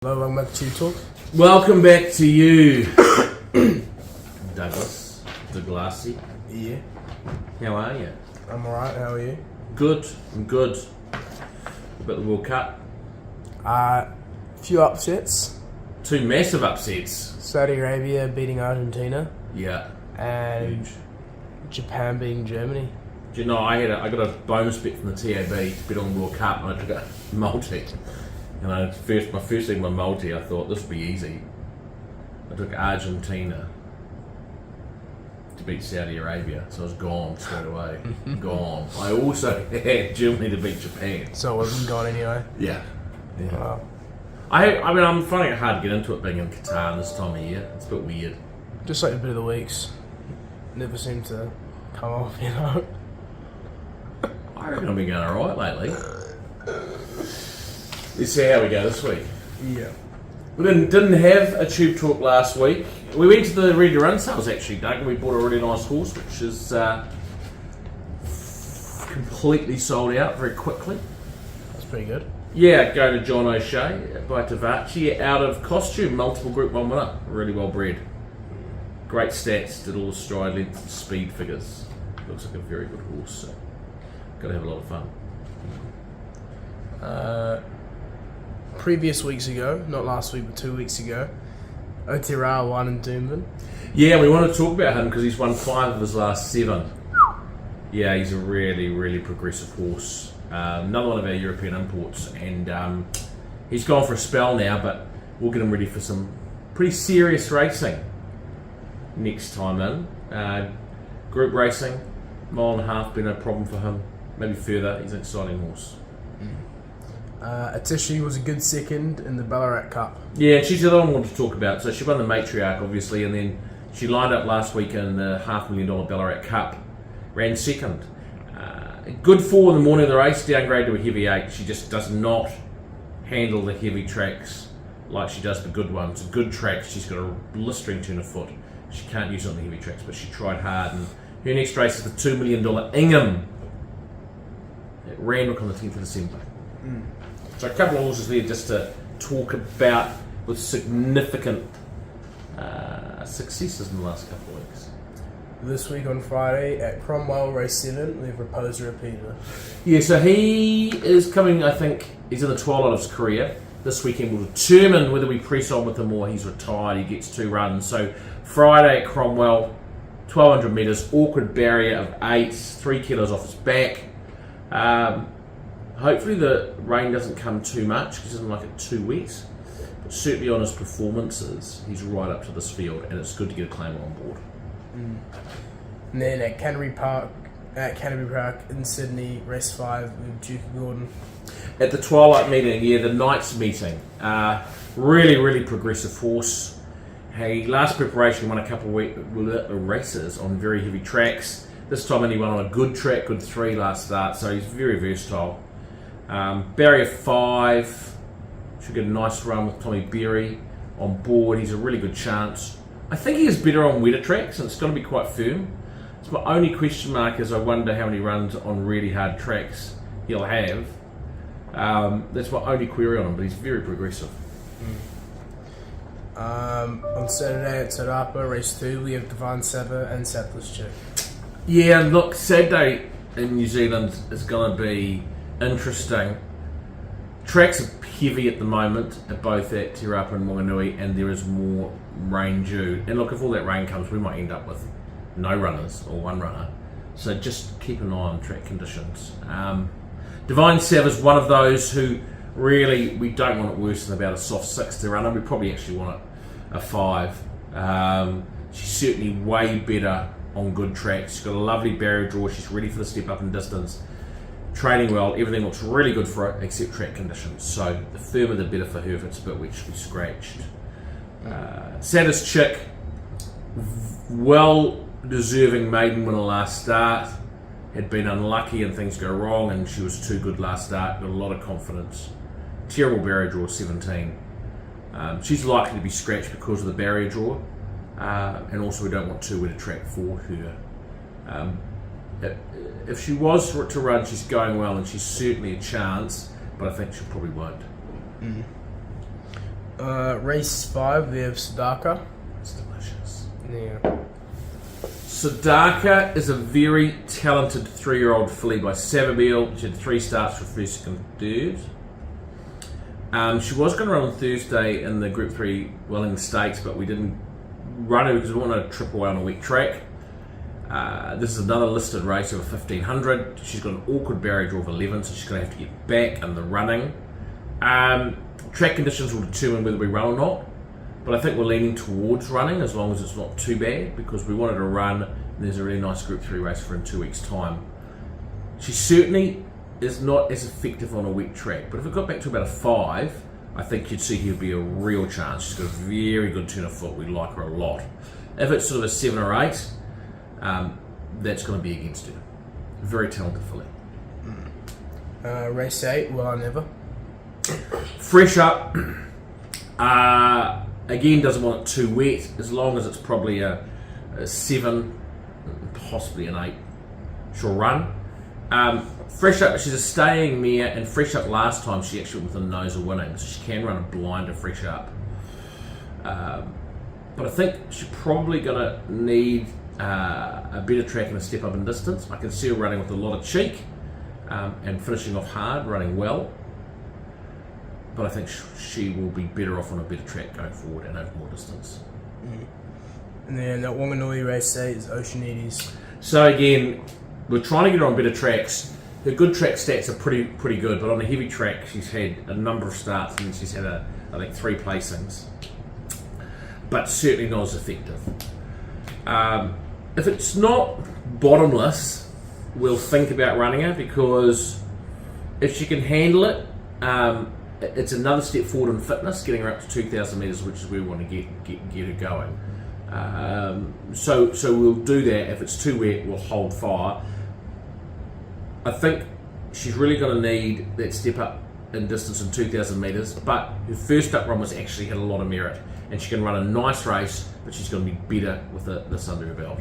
Hello, welcome back to TubeTalk. Welcome back to you, Douglas DeGlassy. Yeah. How are you? I'm alright, how are you? Good, I'm good. About the World Cup? Few upsets. Two massive upsets. Saudi Arabia beating Argentina Yeah. and Huge. Japan beating Germany. Do you know, I got a bonus bet from the TAB to bet on the World Cup and I took a multi. And my first thing, my multi, I thought this would be easy. I took Argentina to beat Saudi Arabia, so I was gone straight away. Gone. I also had Germany to beat Japan. So it wasn't gone anyway. Yeah. Wow. I mean, I'm finding it hard to get into it being in Qatar this time of year. It's a bit weird. Just like a bit of the weeks. Never seem to come off, you know. I reckon I've been going alright lately. Let's see how we go this week. Yeah. We didn't have a tube talk last week. We went to the Ready to Run sales actually, Doug, and we bought a really nice horse, which is completely sold out very quickly. That's pretty good. Yeah, go to John O'Shea by Tavachi, out of Costume, multiple Group 1 winner. Really well bred. Great stats, did all the stride length and speed figures. Looks like a very good horse, so got to have a lot of fun. Previous weeks ago, not last week but 2 weeks ago, Otira won in Doomben. Yeah, we want to talk about him because he's won 5 of his last 7. Yeah, he's a really, really progressive horse. Another one of our European imports, and he's gone for a spell now, but we'll get him ready for some pretty serious racing next time in. Group racing, mile and a half, been no problem for him. Maybe further, he's an exciting horse. Atishi was a good second in the Ballarat Cup. Yeah, she's the other one I wanted to talk about. So she won the Matriarch, obviously, and then she lined up last week in the $500,000 Ballarat Cup. Ran second. Good 4 in the morning of the race, downgrade to a heavy 8. She just does not handle the heavy tracks like she does the good ones. The good tracks, she's got a blistering turn of foot. She can't use it on the heavy tracks, but she tried hard. And her next race is the $2 million Ingham at Randwick on the 10th of December. So a couple of horses there just to talk about with significant successes in the last couple of weeks. This week on Friday at Cromwell Race 7, we've proposed a repeater. Yeah, so he is coming, I think, he's in the twilight of his career. This weekend will determine whether we press on with him or he's retired, he gets 2 runs. So Friday at Cromwell, 1200 metres, awkward barrier of 8, 3 kilos off his back. Hopefully the rain doesn't come too much because he doesn't like it too wet. But certainly on his performances, he's right up to this field and it's good to get a claimer on board. And then at Canterbury Park in Sydney, race 5 with Duke Gordon. At the Twilight meeting, yeah, the Knights meeting, really, really progressive horse. Hey, last preparation won a couple of races on very heavy tracks. This time only won on a good track, good 3 last start, so he's very versatile. Barrier 5, should get a nice run with Tommy Berry on board. He's a really good chance. I think he is better on wetter tracks and it's going to be quite firm. It's my only question mark is I wonder how many runs on really hard tracks he'll have. That's my only query on him, but he's very progressive. On Saturday at Tarapa, race 2, we have Divine Saba and Sattler's Chick. Yeah, look, Saturday in New Zealand is going to be interesting. Tracks are heavy at the moment, both at Te Rapa and Wanganui, and there is more rain due. And look, if all that rain comes, we might end up with no runners or 1 runner. So just keep an eye on track conditions. Divine Sav is one of those who really, we don't want it worse than about a soft 6 to runner. We probably actually want it a 5. She's certainly way better on good tracks. She's got a lovely barrier draw. She's ready for the step up in distance. Training well, everything looks really good for it except track conditions. So the firmer the better for her if it's a bit wet, she'll be scratched. Saddest Chick, well deserving maiden winner last start. Had been unlucky and things go wrong and she was too good last start. Got a lot of confidence. Terrible barrier draw 17. She's likely to be scratched because of the barrier draw. And also we don't want too wet a track for her. If she was to run, she's going well and she's certainly a chance, but I think she probably won't. Race 5, we have Sadaka. It's delicious. Yeah. Sadaka is a very talented 3-year-old filly by Savabeel. She had 3 starts for first, second, third. She was going to run on Thursday in the Group 3 Wellington Stakes, but we didn't run her because we wanted to trip away on a weak track. This is another listed race over 1500. She's got an awkward barrier draw of 11, so she's going to have to get back in the running. Track conditions will determine whether we run or not, but I think we're leaning towards running as long as it's not too bad, because we wanted to run, and there's a really nice Group 3 race for in 2 weeks' time. She certainly is not as effective on a weak track, but if it got back to about a 5, I think you'd see her be a real chance. She's got a very good turn of foot. We like her a lot. If it's sort of a 7 or 8, that's going to be against her. Very talented filly. Race 8, Well I Never. Fresh up. Again, doesn't want it too wet. As long as it's probably a 7, possibly an 8, she'll run. Fresh up, she's a staying mare, and Fresh Up last time she actually went with a nose of winning, so she can run a blind to Fresh Up. But I think she's probably going to need a better track and a step up in distance. I can see her running with a lot of cheek and finishing off hard, running well. But I think she will be better off on a better track going forward and over more distance. And then that Wanganui race 8 is Oceanides. So again, we're trying to get her on better tracks. Her good track stats are pretty good, but on a heavy track, she's had a number of starts and she's had, I think, 3 placings. But certainly not as effective. If it's not bottomless, we'll think about running her, because if she can handle it, it's another step forward in fitness, getting her up to 2,000 metres, which is where we want to get her going. So we'll do that. If it's too wet, we'll hold fire. I think she's really going to need that step up in distance in 2,000 metres, but her first up run was actually had a lot of merit, and she can run a nice race, but she's going to be better with this under her belt.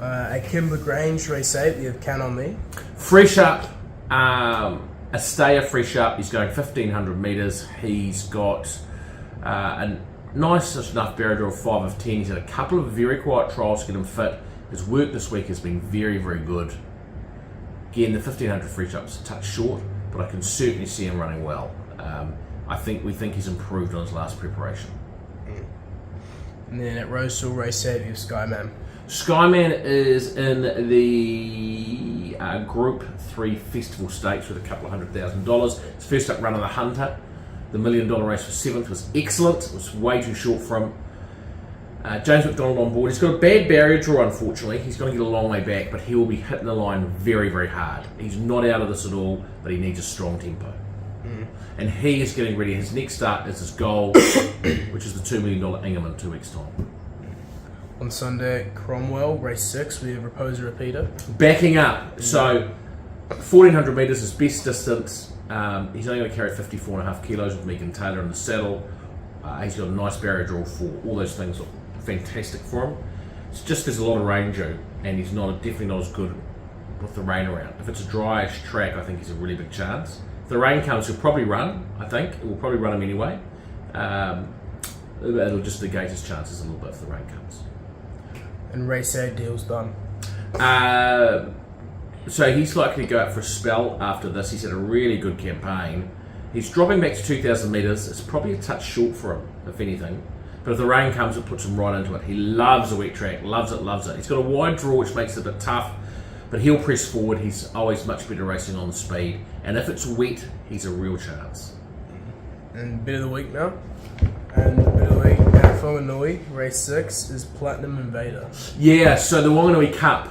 At Kimber Grange race 8, we have Count on Me. Fresh Up, a stayer. Fresh Up, he's going 1,500 metres. He's got a nice enough barrier draw of 5 of 10. He's had a couple of very quiet trials to get him fit. His work this week has been very, very good. Again, the 1,500 Fresh Up's a touch short, but I can certainly see him running well. We think he's improved on his last preparation. And then at Roseville race 8, we have Skyman. Skyman is in the Group 3 Festival Stakes with a couple of $100,000. His first up run on the Hunter, the $1 million race for 7th, was excellent. It was way too short for him. James McDonald on board. He's got a bad barrier draw, unfortunately. He's going to get a long way back, but he will be hitting the line very, very hard. He's not out of this at all, but he needs a strong tempo. And he is getting ready. His next start is his goal, which is the $2 million Ingham in 2 weeks' time. On Sunday, Cromwell, race 6, we have Reposer Repeater. Backing up. So, 1,400 metres is best distance. He's only going to carry 54.5 kilos with Megan Taylor in the saddle. He's got a nice barrier draw for all those things. Look fantastic for him. It's just there's a lot of rain due, and he's definitely not as good with the rain around. If it's a dryish track, I think he's a really big chance. If the rain comes, he'll probably run. I think it will probably run him anyway. It'll just negate his chances a little bit if the rain comes. And race 8, Deal's done. So he's likely to go out for a spell after this. He's had a really good campaign. He's dropping back to 2,000 metres. It's probably a touch short for him, if anything. But if the rain comes, it puts him right into it. He loves a wet track, loves it, loves it. He's got a wide draw, which makes it a bit tough, but he'll press forward. He's always much better racing on the speed. And if it's wet, he's a real chance. And bit of the week now. And the bit of the week at Whanganui, race 6, is Platinum Invader. Yeah, so the Wanganui Cup.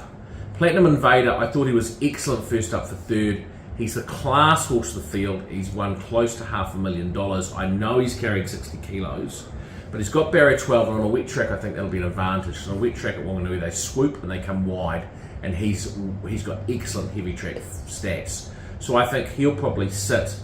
Platinum Invader, I thought he was excellent first up for 3rd. He's the class horse of the field. He's won close to $500,000. I know he's carrying 60 kilos, but he's got barrier 12, and on a wet track, I think that'll be an advantage. So on a wet track at Wanganui, they swoop and they come wide, and he's got excellent heavy track stats. So I think he'll probably sit.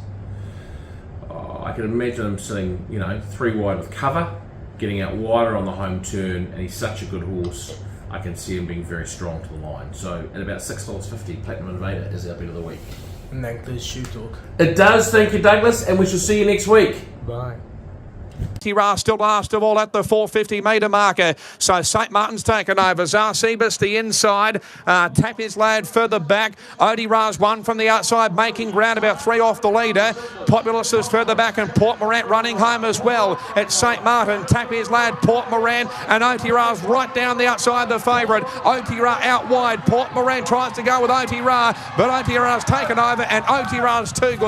I can imagine him sitting, 3 wide with cover, getting out wider on the home turn, and he's such a good horse. I can see him being very strong to the line. So at about $6.50, Platinum Invader is our bet of the week. And that concludes TubeTalk. It does. Thank you, Douglas, and we shall see you next week. Bye. Otira still last of all at the 450 metre marker. So St. Martin's taken over. Zarsibus the inside. Tapier's Lad further back. Otira's one from the outside, making ground about 3 off the leader. Populous is further back, and Port Morant running home as well. It's St. Martin, Tapier's Lad, Port Morant, and Otira's right down the outside, the favourite. Otira out wide. Port Morant tries to go with Otira, but Otira's taken over, and Otira's too good.